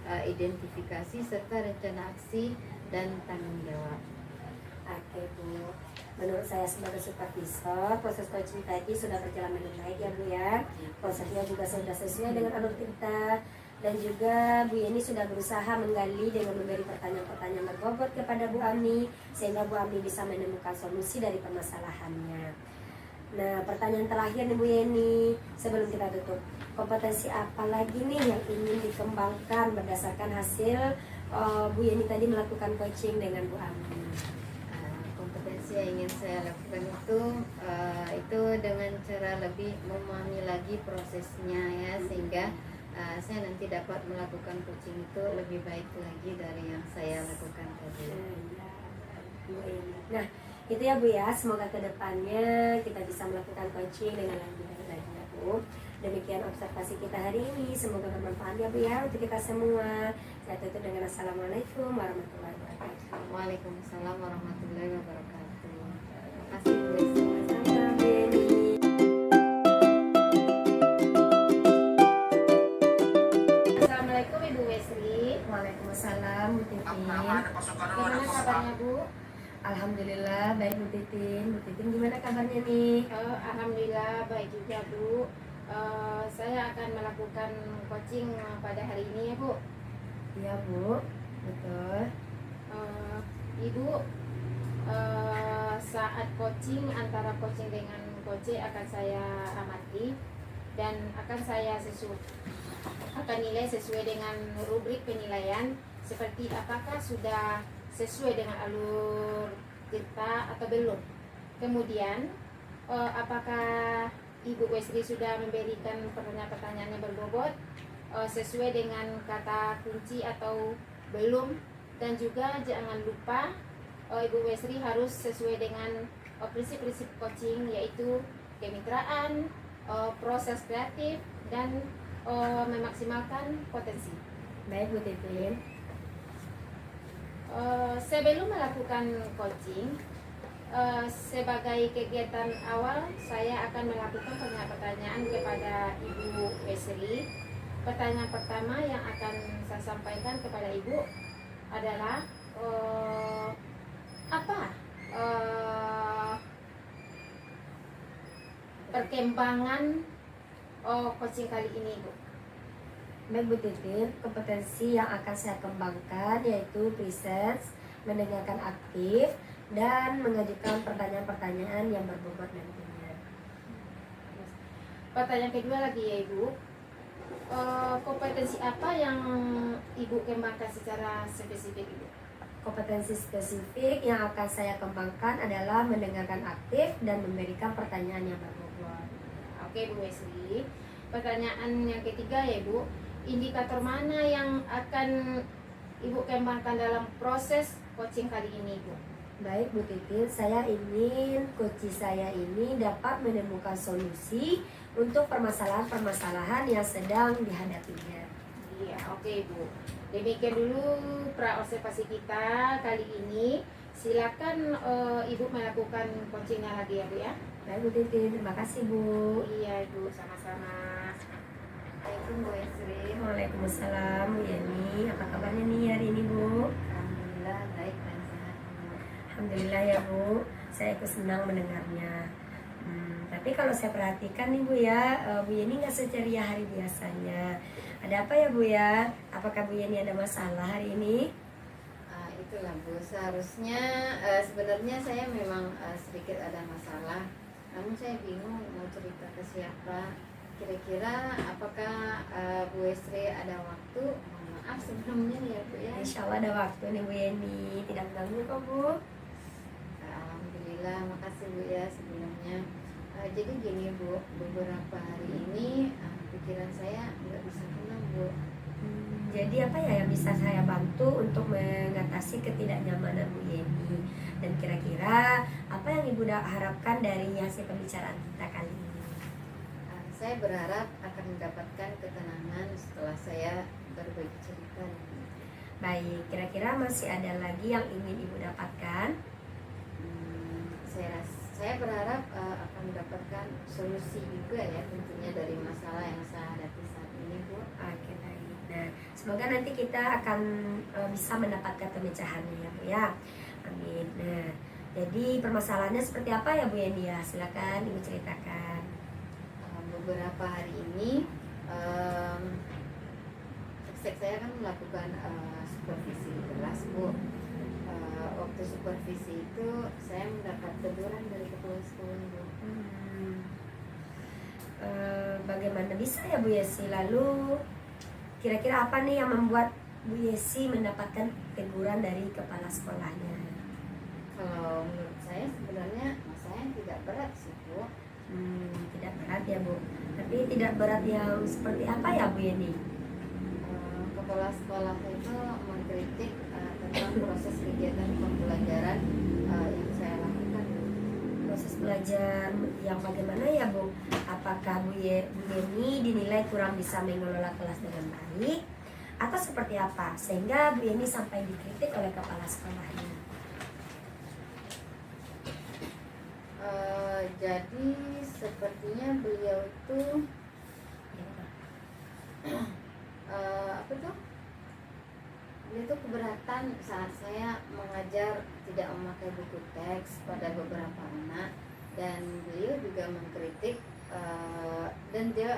identifikasi serta rencana aksi dan tanggung jawab. Oke Bu, menurut saya sebagai supervisor, proses coaching tadi sudah berjalan dengan baik ya Bu ya. Prosesnya juga sudah sesuai dengan alur cerita, dan juga Bu Yeni sudah berusaha menggali dengan memberi pertanyaan-pertanyaan berbobot kepada Bu Ami, sehingga Bu Ami bisa menemukan solusi dari permasalahannya. Nah, pertanyaan terakhir nih Bu Yeni, sebelum kita tutup, kompetensi apa lagi nih yang ingin dikembangkan berdasarkan hasil Bu Yeni tadi melakukan coaching dengan Bu Ami? Kompetensi yang ingin saya lakukan itu dengan cara lebih memahami lagi prosesnya ya, sehingga saya nanti dapat melakukan coaching itu lebih baik lagi dari yang saya lakukan tadi. Nah, itu ya Bu ya, semoga kedepannya kita bisa melakukan coaching dengan lebih baik lagi ya Bu. Demikian observasi kita hari ini, semoga bermanfaat ya Bu ya untuk kita semua. Saya tutup dengan Assalamualaikum warahmatullahi wabarakatuh. Waalaikumsalam warahmatullahi wabarakatuh. Terima kasih Bu Esti. Sama-sama, Bu Yeni. Assalamualaikum Ibu Wesri. Waalaikumsalam Bu Titin. Gimana kabarnya Bu? Alhamdulillah baik Bu Titin. Bu Titin gimana kabarnya nih? Alhamdulillah baik juga Bu. Saya akan melakukan coaching pada hari ini ya Bu. Iya Bu, betul. Ibu, saat coaching antara coaching dengan coach akan saya amati dan akan saya akan nilai sesuai dengan rubrik penilaian, seperti apakah sudah sesuai dengan alur cerita atau belum. Kemudian apakah Ibu Wesri sudah memberikan pertanyaan-pertanyaan yang berbobot sesuai dengan kata kunci atau belum. Dan juga jangan lupa Ibu Wesri harus sesuai dengan prinsip-prinsip coaching, yaitu kemitraan, proses kreatif, dan memaksimalkan potensi. Baik Bu Titin. Sebelum melakukan coaching, sebagai kegiatan awal saya akan melakukan pertanyaan-pertanyaan kepada Ibu Wesri. Pertanyaan pertama yang akan saya sampaikan kepada Ibu adalah apa perkembangan coaching kali ini Bu? Baik Bu Titin, kompetensi yang akan saya kembangkan yaitu presence, mendengarkan aktif, dan mengajukan pertanyaan-pertanyaan yang berbobot nantinya. Pertanyaan kedua lagi ya Ibu, kompetensi apa yang Ibu kembangkan secara spesifik Ibu? Kompetensi spesifik yang akan saya kembangkan adalah mendengarkan aktif dan memberikan pertanyaan yang berbobot. Oke Bu Wesri. Pertanyaan yang ketiga ya Bu, indikator mana yang akan Ibu kembangkan dalam proses coaching kali ini Bu? Baik Bu Titin, saya ingin coach saya ini dapat menemukan solusi untuk permasalahan-permasalahan yang sedang dihadapinya. Iya, oke Bu. Demikian dulu pra-observasi kita kali ini. Silakan Ibu melakukan coachingnya lagi ya Bu ya. Baik Bu Titin, terima kasih Bu. Iya Ibu, sama-sama. Assalamualaikum Bu Esri. Waalaikumsalam Bu Yeni, apa kabarnya nih hari ini Bu? Alhamdulillah baik dan sehat. Alhamdulillah ya Bu, saya ikut senang mendengarnya. Tapi kalau saya perhatikan nih Bu ya, Bu Yeni nggak seceria hari biasanya. Ada apa ya Bu ya? Apakah Bu Yeni ada masalah hari ini? Itulah Bu, seharusnya sebenarnya saya memang sedikit ada masalah. Namun saya bingung mau cerita ke siapa. Kira-kira apakah Bu Esri ada waktu? Mohon maaf sebelumnya ya Bu ya. Insya Allah ada waktu nih Bu Yeni, tidak ganggu kok Bu. Alhamdulillah, makasih Bu ya sebelumnya. Jadi gini Bu, beberapa hari ini pikiran saya nggak bisa tenang Bu. Jadi apa ya yang bisa saya bantu untuk mengatasi ketidaknyamanan Bu Yeni? Dan kira-kira apa yang Ibu harapkan dari hasil pembicaraan kita kali ini? Saya berharap akan mendapatkan ketenangan setelah saya berbagi cerita. Baik, kira-kira masih ada lagi yang ingin Ibu dapatkan? Saya berharap akan mendapatkan solusi juga ya tentunya dari masalah yang saya hadapi saat ini Bu. Oke, baik. Nah, semoga nanti kita akan bisa mendapatkan pemecahannya ya Bu ya. Amin. Nah, jadi permasalahannya seperti apa ya Bu Yeni ya? Silakan Ibu ceritakan. Beberapa hari ini saya kan melakukan supervisi di kelas Bu. Waktu supervisi itu saya mendapat teguran dari kepala sekolah Bu. Bagaimana bisa ya Bu Yesi? Lalu kira-kira apa nih yang membuat Bu Yesi mendapatkan teguran dari kepala sekolahnya? Kalau menurut saya sebenarnya masalahnya tidak berat sih Bu. Tidak berat ya Bu. Tapi tidak berat yang seperti apa ya Bu Yeni? Kepala sekolah itu mengkritik tentang proses kegiatan pembelajaran yang saya lakukan. Proses belajar yang bagaimana ya Bu? Apakah Bu Yeni dinilai kurang bisa mengelola kelas dengan baik atau seperti apa sehingga Bu Yeni sampai dikritik oleh kepala sekolahnya? Jadi sepertinya beliau itu apa tuh? Beliau itu keberatan saat saya mengajar tidak memakai buku teks pada beberapa anak, dan beliau juga mengkritik dan dia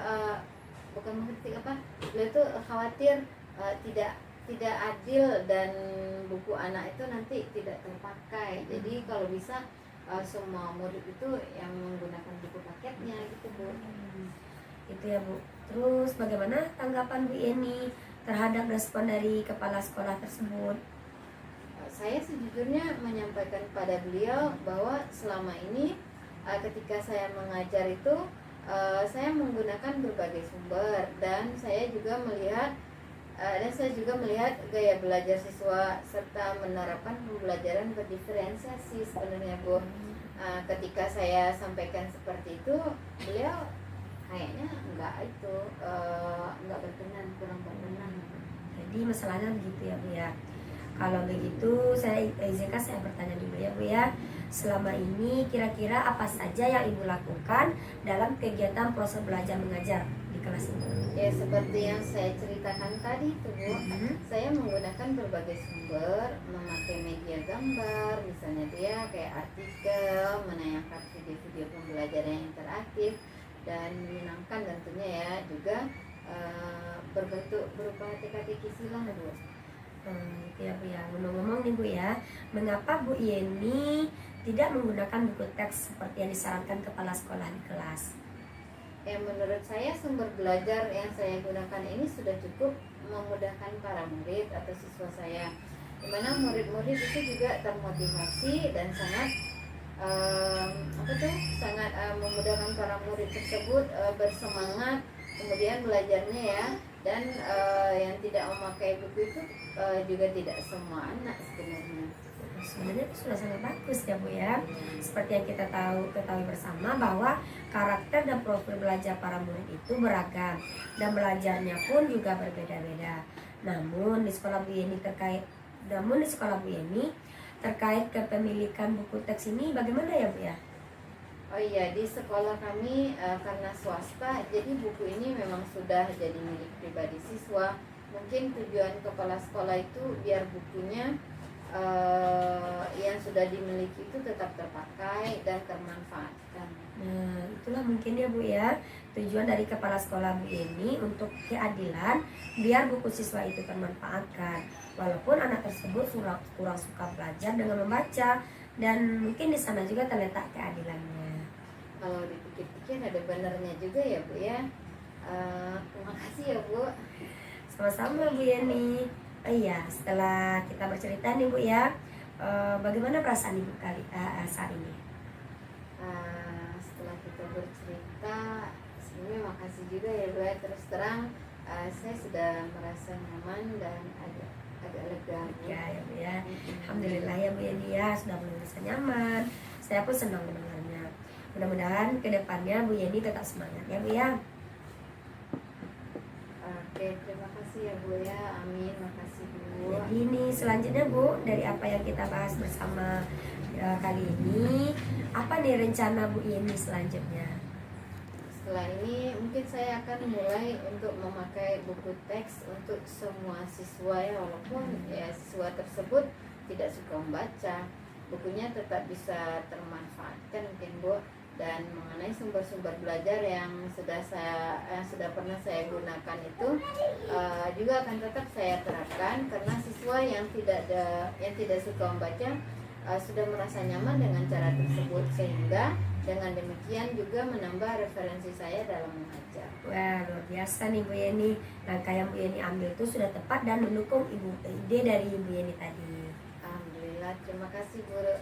bukan mengkritik apa? Beliau itu khawatir tidak adil dan buku anak itu nanti tidak terpakai. Jadi kalau bisa semua murid itu yang menggunakan buku paketnya gitu Bu. Itu ya Bu. Terus bagaimana tanggapan Bu Yeni terhadap respon dari kepala sekolah tersebut? Saya sejujurnya menyampaikan pada beliau bahwa selama ini ketika saya mengajar itu saya menggunakan berbagai sumber, dan saya juga melihat gaya belajar siswa serta menerapkan pembelajaran berdiferensiasi sebenarnya Bu. Ketika saya sampaikan seperti itu, beliau kayaknya enggak berkenan, kurang berkenan. Jadi masalahnya begitu ya Bu ya. Kalau begitu saya izinkan saya bertanya dulu ya Bu ya. Selama ini kira-kira apa saja yang Ibu lakukan dalam kegiatan proses belajar mengajar di kelas ini? Ya seperti yang saya ceritakan tadi tuh Bu, saya menggunakan berbagai sumber, memakai media gambar, misalnya dia kayak artikel, menayangkan video-video pembelajaran yang interaktif dan menyenangkan tentunya ya, juga berbentuk berupa TKT Kisilah Bu. Gitu ya Bu ya. Ngomong-ngomong nih Bu ya, mengapa Bu Yeni tidak menggunakan buku teks seperti yang disarankan kepala sekolah di kelas? Menurut saya sumber belajar yang saya gunakan ini sudah cukup memudahkan para murid atau siswa saya, dimana murid-murid itu juga termotivasi dan sangat memudahkan para murid tersebut bersemangat kemudian belajarnya ya. Dan yang tidak memakai buku itu juga tidak semua anak sebenarnya. Sebenarnya itu sudah sangat bagus ya Bu ya. Seperti yang kita ketahui bersama bahwa karakter dan profil belajar para murid itu beragam dan belajarnya pun juga berbeda-beda. Namun di sekolah Bu Yeni terkait kepemilikan buku teks ini bagaimana ya Bu ya? Oh iya, di sekolah kami karena swasta, jadi buku ini memang sudah jadi milik pribadi siswa. Mungkin tujuan kepala sekolah itu biar bukunya yang sudah dimiliki itu tetap terpakai dan termanfaatkan. Nah, itulah mungkin ya Bu ya, tujuan dari kepala sekolah Bu Yeni untuk keadilan biar buku siswa itu termanfaatkan. Walaupun anak tersebut kurang suka belajar dengan membaca, dan mungkin di sana juga terletak keadilannya. Kalau dipikir-pikir ada benernya juga ya Bu ya. Terima kasih ya Bu. Sama-sama Bu Yeni. Iya, setelah kita bercerita nih Bu ya, bagaimana perasaan Ibu saat ini? Setelah kita bercerita, sebenarnya makasih juga ya Bu ya. Terus terang saya sudah merasa nyaman dan agak lega Ya Bu ya. Alhamdulillah ya Bu Yeni ya, sudah mulai merasa nyaman. Saya pun senang mendengarnya. Mudah-mudahan kedepannya Bu Yeni tetap semangat ya Bu ya. Oke, terima kasih ya Bu ya. Amin, makasih Bu. Jadi ini selanjutnya Bu, dari apa yang kita bahas bersama kali ini, apa nih rencana Bu Yeni selanjutnya? setelah ini mungkin saya akan mulai untuk memakai buku teks untuk semua siswa ya, walaupun ya siswa tersebut tidak suka membaca, bukunya tetap bisa termanfaatkan mungkin Bu. Dan mengenai sumber-sumber belajar yang sudah pernah saya gunakan itu juga akan tetap saya terapkan, karena siswa yang tidak suka membaca sudah merasa nyaman dengan cara tersebut, sehingga dengan demikian juga menambah referensi saya dalam mengajar. Wah, luar biasa nih Bu Yeni. Langkah yang Bu Yeni ambil itu sudah tepat dan mendukung ide dari Bu Yeni tadi. Alhamdulillah, terima kasih Bu.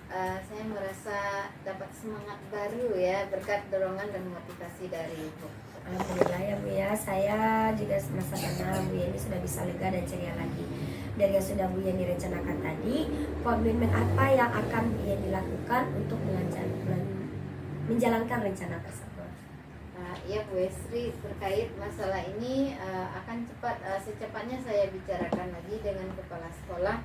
Saya merasa dapat semangat baru ya berkat dorongan dan motivasi dari Ibu. Alhamdulillah ya Bu ya, saya juga merasa karena Bu Yeni sudah bisa lega dan ceria lagi. Dari yang sudah Bu Yeni rencanakan tadi, komitmen apa yang akan Bu Yeni lakukan untuk menjalankan rencana tersebut? Ya Bu Esri, terkait masalah ini akan secepatnya saya bicarakan lagi dengan kepala sekolah,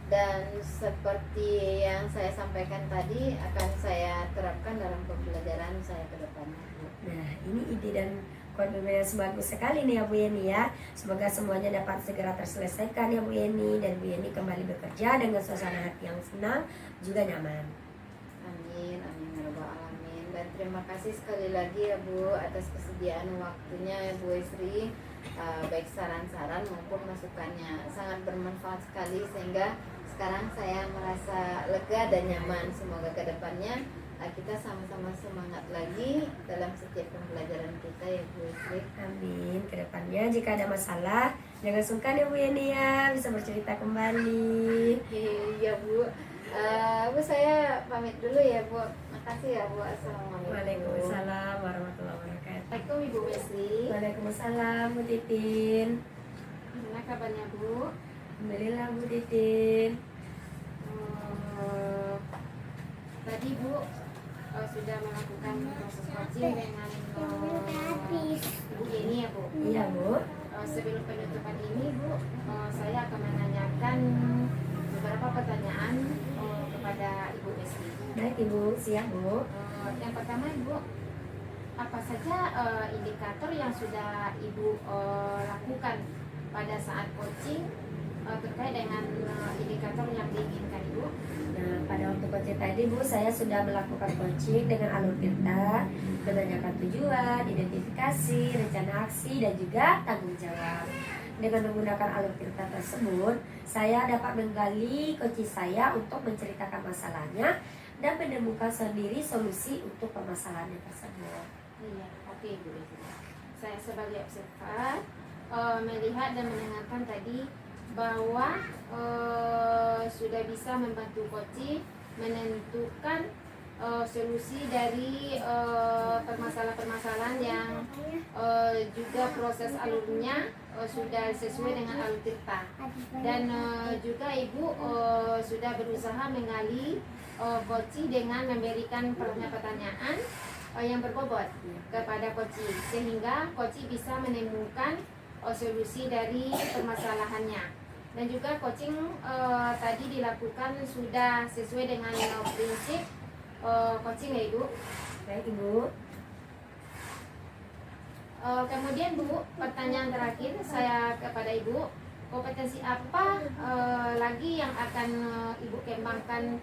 dan seperti yang saya sampaikan tadi akan saya terapkan dalam pembelajaran saya ke depannya Bu. Nah, ini ide dan komitmen yang bagus sekali nih ya Bu Yeni ya. Semoga semuanya dapat segera terselesaikan ya Bu Yeni, dan Bu Yeni kembali bekerja dengan suasana hati yang senang juga nyaman. Amin, amin ya rabbal alamin. Dan terima kasih sekali lagi ya Bu atas kesediaan waktunya ya Bu Esri. Baik saran-saran maupun masukannya sangat bermanfaat sekali, sehingga sekarang saya merasa lega dan nyaman. Semoga kedepannya kita sama-sama semangat lagi dalam setiap pembelajaran kita ya Bu Esri. Amin. Kedepannya jika ada masalah jangan sungkan ya Bu Yeni ya, bisa bercerita kembali. Iya Bu. Bu, saya pamit dulu ya Bu. Makasih ya Bu. Assalamualaikum. Waalaikumsalam warahmatullahi wabarakatuh. Assalamualaikum Ibu Esri. Waalaikumsalam Bu Titin. Gimana kabarnya Bu? Alhamdulillah Bu Titin. Tadi Bu sudah melakukan proses coaching dengan Ibu Yeni ya Bu. Iya Bu. Sebelum penutupan ini Bu, saya akan menanyakan beberapa pertanyaan kepada Ibu Esri. Baik Ibu, siap Bu. Yang pertama Ibu, apa saja indikator yang sudah Ibu lakukan pada saat coaching terkait dengan indikator yang diinginkan Ibu? Nah, pada waktu coaching tadi Bu, saya sudah melakukan coaching dengan alur tirta, menanyakan tujuan, identifikasi, rencana aksi, dan juga tanggung jawab. Dengan menggunakan alur tirta tersebut, saya dapat menggali coaching saya untuk menceritakan masalahnya dan menemukan sendiri solusi untuk permasalahannya tersebut. Iya, oke Ibu Esri. Saya sebagai observer melihat dan mendengarkan tadi bahwa sudah bisa membantu coaching menentukan solusi dari permasalahan-permasalahan yang juga proses alurnya sudah sesuai dengan alur tirta, dan juga Ibu sudah berusaha menggali coaching dengan memberikan pertanyaan-pertanyaan yang berbobot kepada coaching, sehingga coaching bisa menemukan solusi dari permasalahannya. Dan juga coaching tadi dilakukan sudah sesuai dengan prinsip coaching ya Ibu. Baik Ibu. Kemudian Bu, pertanyaan terakhir saya kepada Ibu, kompetensi apa lagi yang akan Ibu kembangkan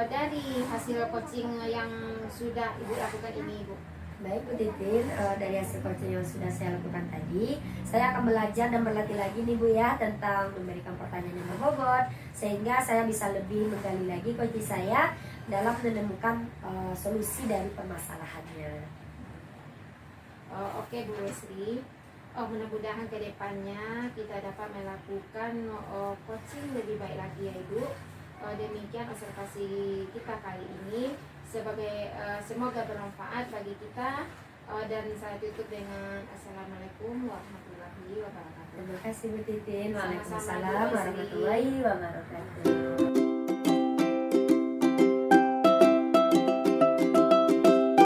dari hasil coaching yang sudah Ibu lakukan ini Ibu? Baik Bu Titin, dari hasil coaching yang sudah saya lakukan tadi, saya akan belajar dan berlatih lagi nih Bu ya tentang memberikan pertanyaan yang berbobot, sehingga saya bisa lebih menggali lagi coaching saya dalam menemukan solusi dari permasalahannya. Oke Bu Esri, mudah-mudahan kedepannya kita dapat melakukan coaching lebih baik lagi ya Ibu. Demikian observasi kita kali ini, semoga bermanfaat bagi kita, dan saya tutup dengan Assalamualaikum warahmatullahi wabarakatuh. Terima kasih Bu Titin. Sama-sama, Waalaikumsalam Bu Esri. warahmatullahi wabarakatuh.